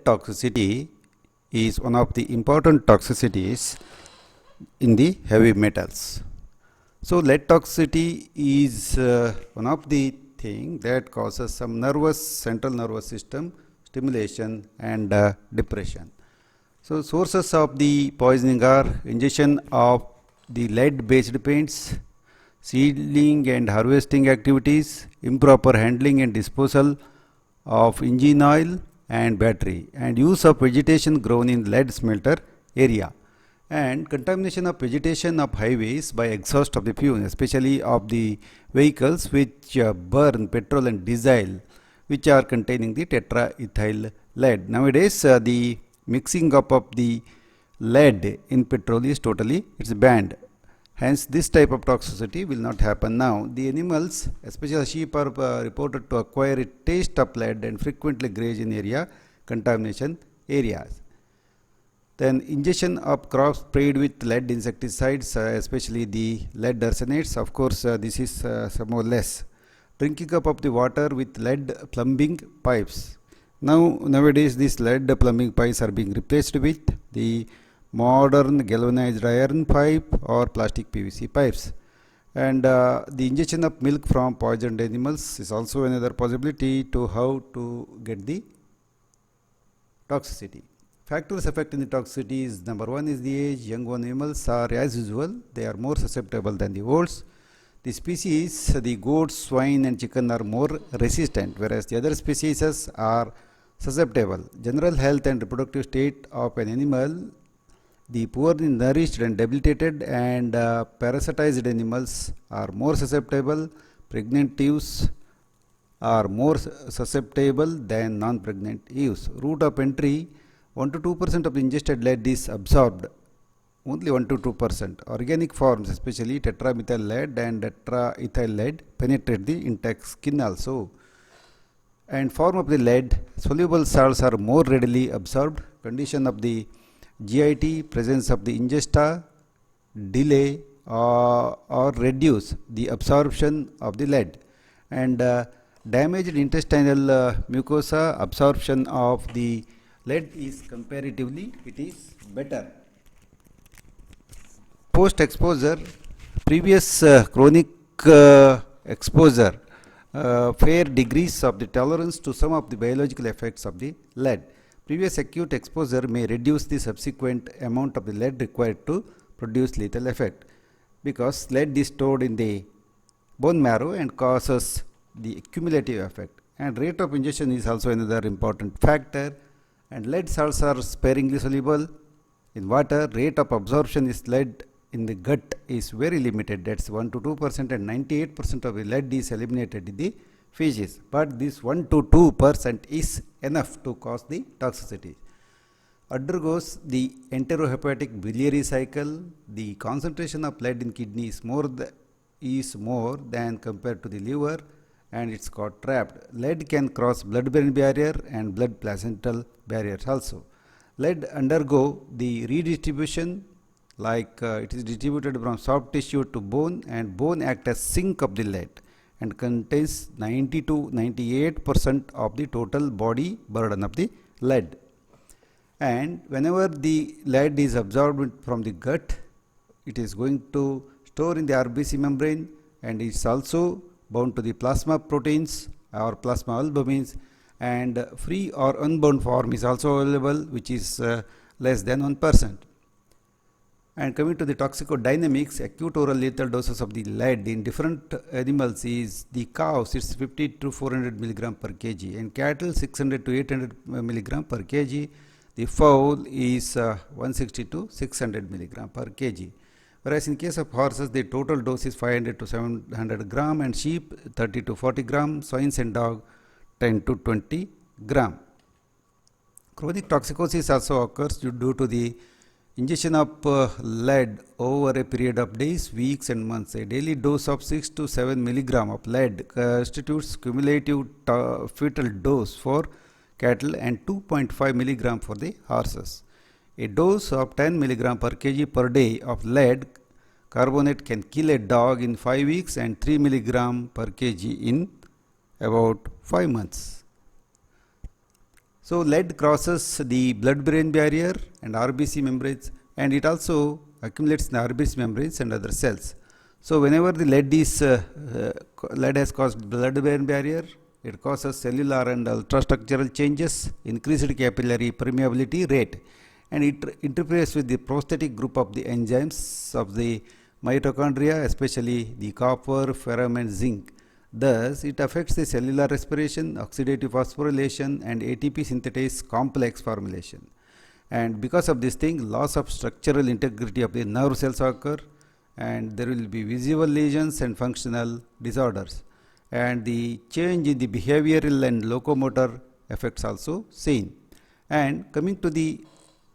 Toxicity is one of the important toxicities in the heavy metals. So lead toxicity is one of the thing that causes some central nervous system stimulation and depression. So sources of the poisoning are ingestion of the lead based paints, seedling and harvesting activities, improper handling and disposal of engine oil and battery, and use of vegetation grown in lead smelter area, and contamination of vegetation of highways by exhaust of the fumes, especially of the vehicles which burn petrol and diesel, which are containing the tetraethyl lead. Nowadays the mixing up of the lead in petrol is totally banned. Hence, this type of toxicity will not happen now. The animals, especially sheep, are reported to acquire a taste of lead and frequently graze in area contamination areas. Then ingestion of crops sprayed with lead insecticides, especially the lead arsenates. Of course, this is some more less. Drinking up of the water with lead plumbing pipes. Nowadays, these lead plumbing pipes are being replaced with the modern galvanized iron pipe or plastic PVC pipes. And the ingestion of milk from poisoned animals is also another possibility to how to get the toxicity. Factors affecting the toxicity is number one is the age. Young animals are as usual, they are more susceptible than the olds. The species, the goats, swine and chicken are more resistant, whereas the other species are susceptible. General health and reproductive state of an animal, the poorly nourished and debilitated and parasitized animals are more susceptible. Pregnant ewes are more susceptible than non-pregnant ewes. Route of entry, 1 to 2% of the ingested lead is absorbed, only 1 to 2%. Organic forms, especially tetramethyl lead and tetraethyl lead, penetrate the intact skin also. And form of the lead, soluble salts are more readily absorbed. Condition of the GIT, presence of the ingesta, delay or reduce the absorption of the lead. And damaged intestinal mucosa, absorption of the lead is comparatively better. Post exposure, previous chronic exposure, fair degrees of the tolerance to some of the biological effects of the lead. Previous acute exposure may reduce the subsequent amount of the lead required to produce lethal effect, because lead is stored in the bone marrow and causes the cumulative effect. And rate of ingestion is also another important factor. And lead salts are sparingly soluble in water. Rate of absorption is lead in the gut is very limited, that's 1 to 2%, and 98% of the lead is eliminated in the feces, but this 1 to 2% is enough to cause the toxicity. Undergoes the enterohepatic biliary cycle. The concentration of lead in kidney is more than compared to the liver, and it's got trapped. Lead can cross blood-brain barrier and blood placental barriers also. Lead undergo the redistribution, like it is distributed from soft tissue to bone, and bone act as sink of the lead and contains 90 to 98% of the total body burden of the lead. And whenever the lead is absorbed from the gut, it is going to store in the RBC membrane, and it's also bound to the plasma proteins or plasma albumins, and free or unbound form is also available, which is less than 1%. And coming to the toxicodynamics, acute oral lethal doses of the lead in different animals is the cows, it's 50 to 400 milligram per kg, and cattle 600 to 800 milligram per kg. The fowl is 160 to 600 milligram per kg. Whereas in case of horses, the total dose is 500 to 700 gram, and sheep 30 to 40 gram, swines and dog 10 to 20 gram. Chronic toxicosis also occurs due to the ingestion of lead over a period of days, weeks and months. A daily dose of 6 to 7 milligram of lead constitutes cumulative fetal dose for cattle and 2.5 milligram for the horses. A dose of 10 milligram per kg per day of lead carbonate can kill a dog in 5 weeks and 3 milligram per kg in about 5 months. So lead crosses the blood-brain barrier and RBC membranes, and it also accumulates in the RBC membranes and other cells. So whenever the lead has caused blood-brain barrier, it causes cellular and ultrastructural changes, increased capillary permeability rate, and it interferes with the prosthetic group of the enzymes of the mitochondria, especially the copper, ferrum, and zinc. Thus, it affects the cellular respiration, oxidative phosphorylation, and ATP synthetase complex formulation. And because of this thing, loss of structural integrity of the nerve cells occur, and there will be visual lesions and functional disorders. And the change in the behavioral and locomotor effects also seen. And coming to the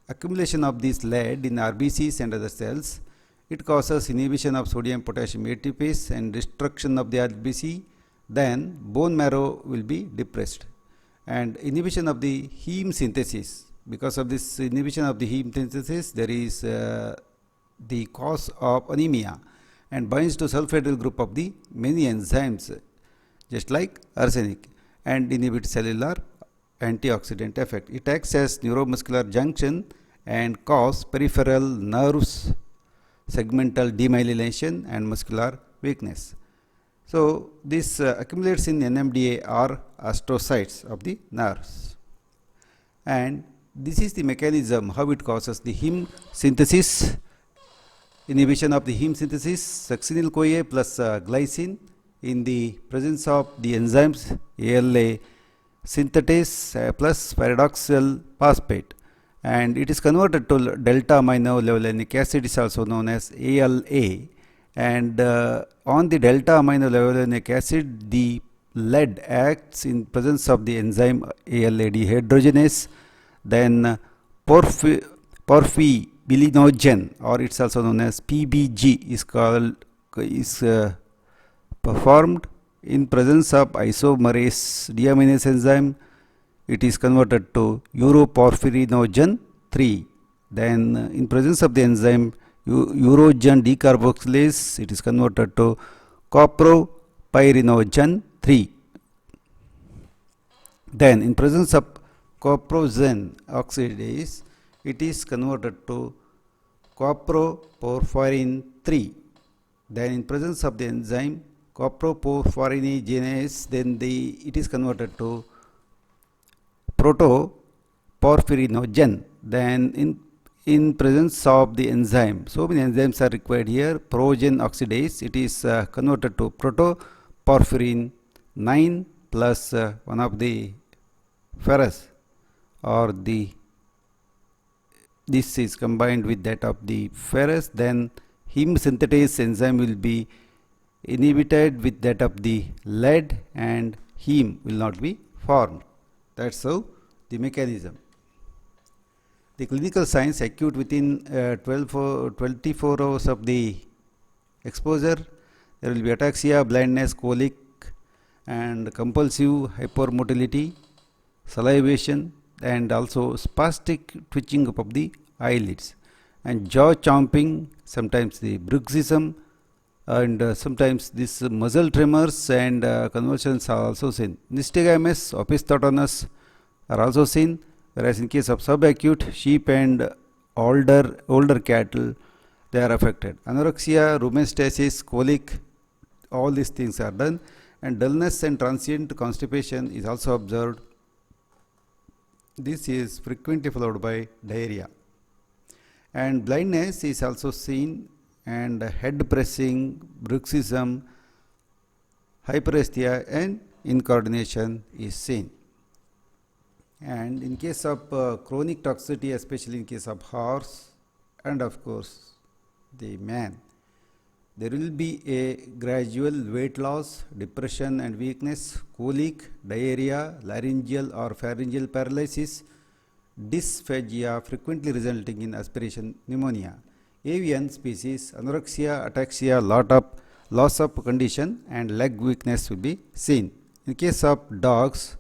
accumulation of this lead in RBCs and other cells, it causes inhibition of sodium potassium ATPase and destruction of the RBC. Then bone marrow will be depressed, and inhibition of the heme synthesis. Because of this inhibition of the heme synthesis, there is the cause of anemia, and binds to sulfatyl group of the many enzymes just like arsenic, and inhibits cellular antioxidant effect. It acts as neuromuscular junction and cause peripheral nerves segmental demyelination and muscular weakness. So this accumulates in NMDA or astrocytes of the nerves, and this is the mechanism how it causes the heme synthesis. Inhibition of the heme synthesis, succinyl CoA plus glycine in the presence of the enzymes ALA synthetase plus pyridoxal phosphate, and it is converted to delta amino levulinic acid, is also known as ALA, and on the delta amino levulinic acid, the lead acts in presence of the enzyme ALA dehydrogenase. Then porphybilinogen, or it's also known as PBG, is performed in presence of isomerase deaminase enzyme. It is converted to uroporphyrinogen 3. Then in presence of the enzyme urogen decarboxylase, it is converted to copropyrinogen 3. Then in presence of coprogen oxidase, it is converted to coproporphyrin 3. Then in presence of the enzyme coproporphyrinase, then it is converted to protoporphyrinogen. Then in presence of the enzyme, so many enzymes are required here. Progen oxidase, it is converted to protoporphyrin 9 plus one of the ferrous, or this is combined with that of the ferrous. Then heme synthetase enzyme will be inhibited with that of the lead, and heme will not be formed. That's how the mechanism. The clinical signs acute within 24 hours of the exposure. There will be ataxia, blindness, colic, and compulsive hypermotility, salivation, and also spastic twitching up of the eyelids, and jaw chomping, sometimes the bruxism, and sometimes this muscle tremors and convulsions are also seen. Nystagmus, opisthotonus are also seen, whereas in case of subacute, sheep and older cattle, they are affected. Anorexia, rheumastasis, colic, all these things are done, and dullness and transient constipation is also observed. This is frequently followed by diarrhea, and blindness is also seen, and head pressing, bruxism, hyperesthesia, and incoordination is seen. And in case of chronic toxicity, especially in case of horse and of course the man, there will be a gradual weight loss, depression and weakness, colic, diarrhea, laryngeal or pharyngeal paralysis, dysphagia frequently resulting in aspiration pneumonia. Avian species, anorexia, ataxia, loss of condition and leg weakness will be seen. In case of dogs,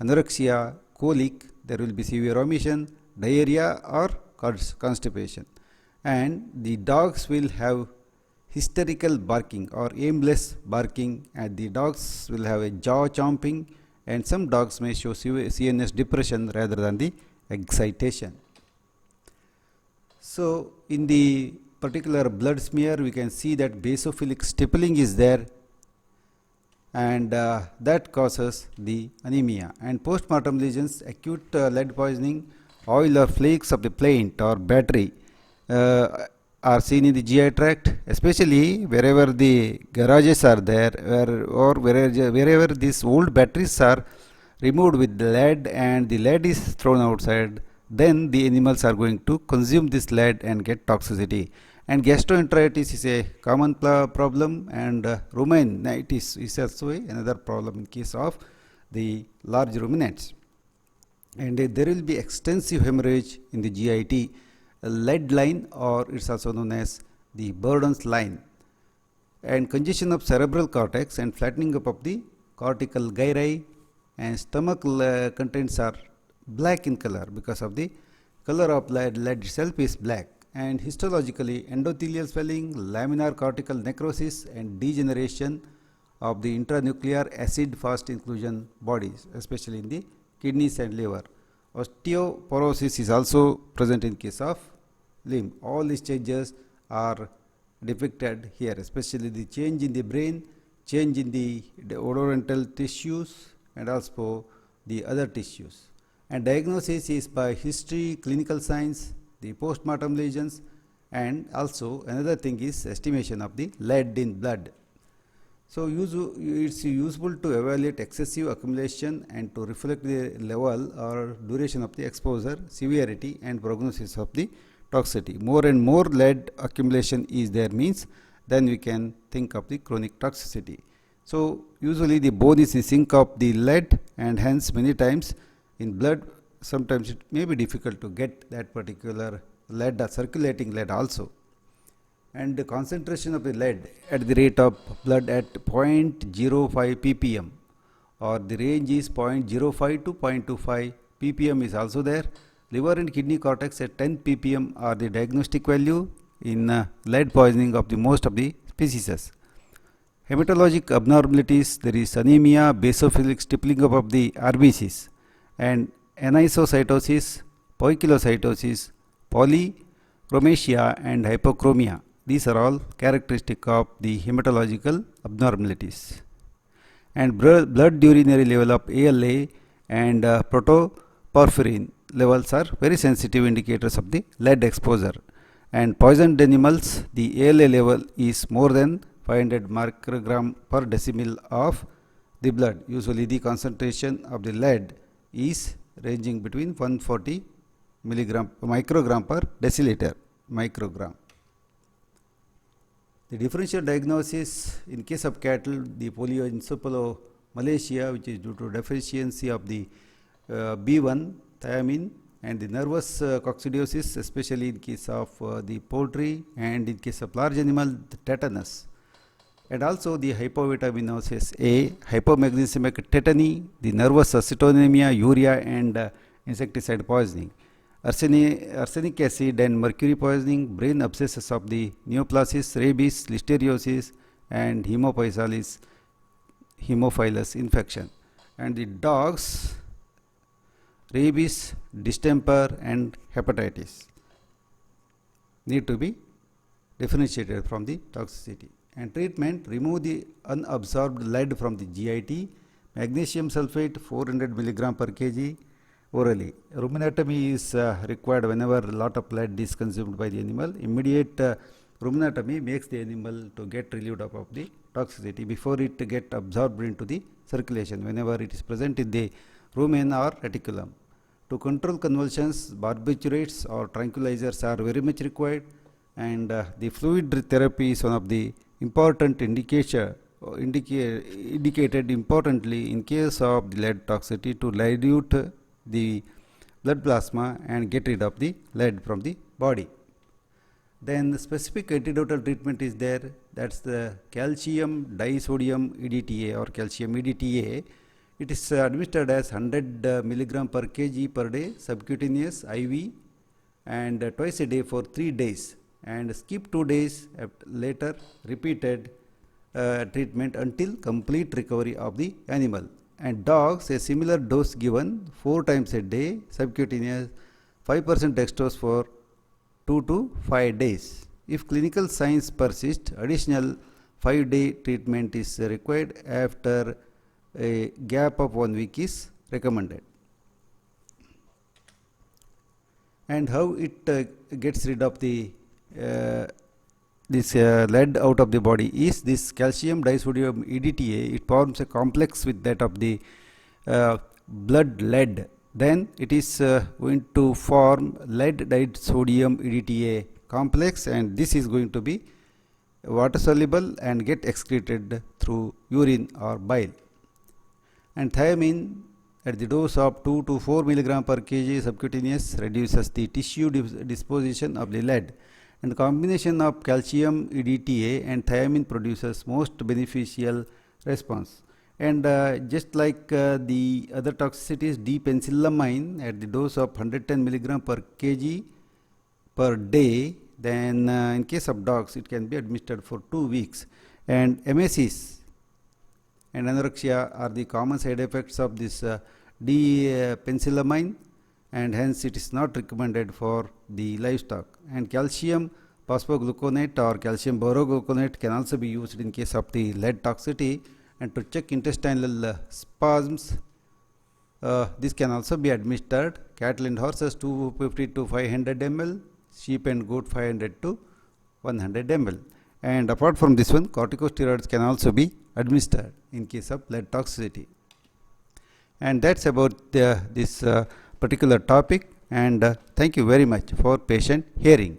anorexia, colic, there will be severe vomition, diarrhea or constipation, and the dogs will have hysterical barking or aimless barking, and the dogs will have a jaw chomping and some dogs may show CNS depression rather than the excitation. So in the particular blood smear we can see that basophilic stippling is there, and that causes the anemia. And post-mortem lesions, acute lead poisoning, oil or flakes of the plant or battery are seen in the GI tract, especially wherever the garages are there, or wherever these old batteries are removed with the lead and the lead is thrown outside, then the animals are going to consume this lead and get toxicity. And gastroenteritis is a common problem, and ruminitis is also another problem in case of the large ruminants. And there will be extensive hemorrhage in the GIT, a lead line, or it's also known as the Burden's line, and congestion of cerebral cortex and flattening up of the cortical gyri, and stomach contents are black in color because of the color of lead itself is black. And histologically, endothelial swelling, laminar cortical necrosis, and degeneration of the intranuclear acid fast inclusion bodies, especially in the kidneys and liver. Osteoporosis is also present in case of limb. All these changes are depicted here, especially the change in the brain, change in the odorental tissues, and also the other tissues. And diagnosis is by history, clinical signs, the post-mortem lesions, and also another thing is estimation of the lead in blood. So it's useful to evaluate excessive accumulation and to reflect the level or duration of the exposure, severity, and prognosis of the toxicity. More and more lead accumulation is there means then we can think of the chronic toxicity. So usually the bone is the sink of the lead, and hence many times in blood sometimes it may be difficult to get that particular lead or circulating lead also. And the concentration of the lead at the rate of blood at 0.05 ppm, or the range is 0.05 to 0.25 ppm is also there. Liver and kidney cortex at 10 ppm are the diagnostic value in lead poisoning of the most of the species. Hematologic abnormalities, there is anemia, basophilic stippling up of the RBCs, and anisocytosis, poikilocytosis, polychromasia, and hypochromia. These are all characteristic of the hematological abnormalities. And blood urinary level of ALA and protoporphyrin levels are very sensitive indicators of the lead exposure. And poisoned animals, the ALA level is more than 500 microgram per decimil of the blood. Usually the concentration of the lead is ranging between 140 microgram per deciliter microgram. The differential diagnosis in case of cattle, the polioencephalomalacia, which is due to deficiency of the B1 thiamine, and the nervous coccidiosis, especially in case of the poultry, and in case of large animal, the tetanus. And also the hypovitaminosis A, hypomagnesiemic tetany, the nervous acetonemia, urea, and insecticide poisoning. Arsenic acid and mercury poisoning, brain abscesses of the neoplasis, rabies, listeriosis, and hemophilus infection. And the dogs, rabies, distemper, and hepatitis need to be differentiated from the toxicity. And treatment, remove the unabsorbed lead from the GIT, magnesium sulfate 400 milligram per kg orally. Ruminectomy is required whenever a lot of lead is consumed by the animal. Immediate ruminectomy makes the animal to get relieved of the toxicity before it get absorbed into the circulation whenever it is present in the rumen or reticulum. To control convulsions, barbiturates or tranquilizers are very much required, and the fluid therapy is one of the important indicated importantly in case of the lead toxicity to dilute the blood plasma and get rid of the lead from the body. Then the specific antidotal treatment is there, that's the calcium disodium EDTA or calcium EDTA. It is administered as 100 milligram per kg per day, subcutaneous IV, and twice a day for 3 days, and skip 2 days later repeated treatment until complete recovery of the animal. and dogs a similar dose given 4 times a day subcutaneous 5% dextrose for 2 to 5 days. If clinical signs persist, additional 5-day treatment is required after a gap of 1 week is recommended. And how it gets rid of the this lead out of the body is this calcium disodium EDTA. It forms a complex with that of the blood lead. Then it is going to form lead disodium EDTA complex, and this is going to be water soluble and get excreted through urine or bile. And thiamine at the dose of 2 to 4 milligram per kg subcutaneous reduces the tissue disposition of the lead. And the combination of calcium EDTA and thiamine produces most beneficial response. And just like the other toxicities, D-penicillamine at the dose of 110 milligram per kg per day, then in case of dogs it can be administered for 2 weeks. And MSCs and anorexia are the common side effects of this D-penicillamine, and hence it is not recommended for the livestock. And calcium phosphogluconate or calcium borogluconate can also be used in case of the lead toxicity. And to check intestinal spasms, this can also be administered. Cattle and horses 250 to 500 ml, sheep and goat 500 to 100 ml. And apart from this one, corticosteroids can also be administered in case of lead toxicity. And that's about this particular topic, and thank you very much for patient hearing.